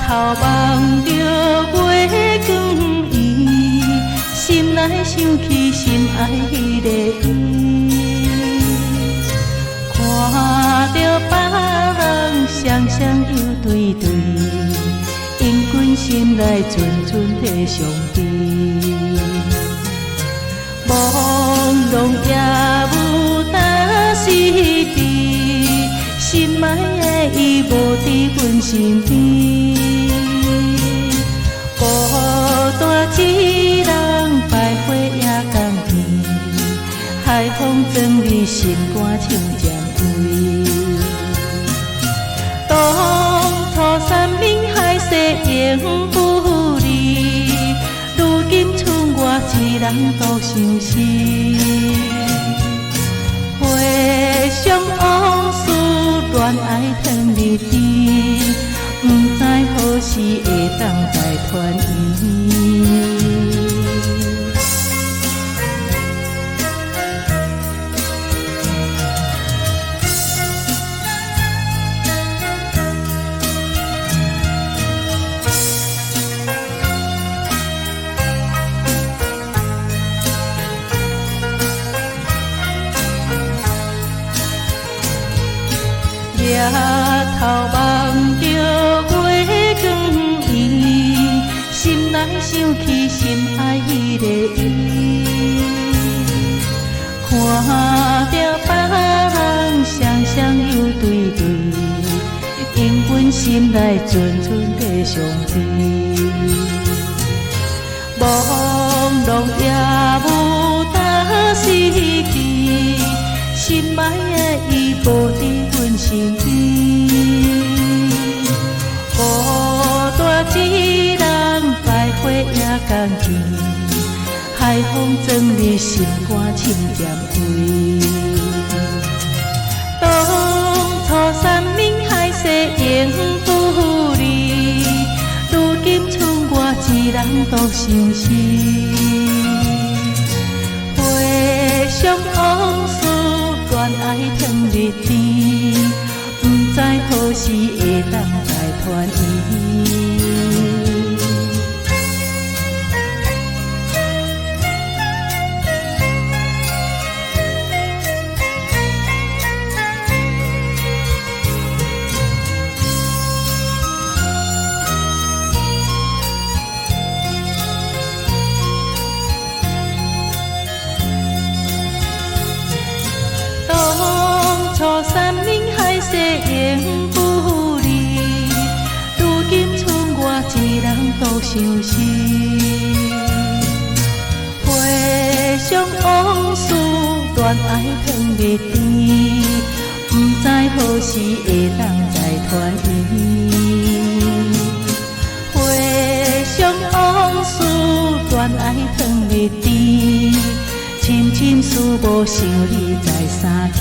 头望着月光圆，心内想起心爱迄个伊。看着别人双双又对对，因阮心内阵阵的伤悲。朦胧也无当时地，心爱的伊无伫阮身边。孤单一人徘徊夜港边，海风装你心肝唱渐微。当初山明海誓永不离，如今剩我一人独相思。回想往事，恋爱汤日甜，不知何时会当再团圆。夜头望着月光圆，心内想起心爱迄个伊。看着别人双双又对对，因阮心内阵阵的伤悲。朦胧也无当时地，心爱的伊无伫阮身边。孤单一人徘徊夜港边，海风装你心肝唱渐微。当初山明海誓永不离，如今剩我一人独相思。回想往事，恋爱汤日甜，不知何时会当再团圆。当初山明海誓永不离，如今剩我一人独相思。回想往事，恋爱汤日甜，不知何时会当再团圆。回想往事，恋爱汤日甜，深深思无想你在三天。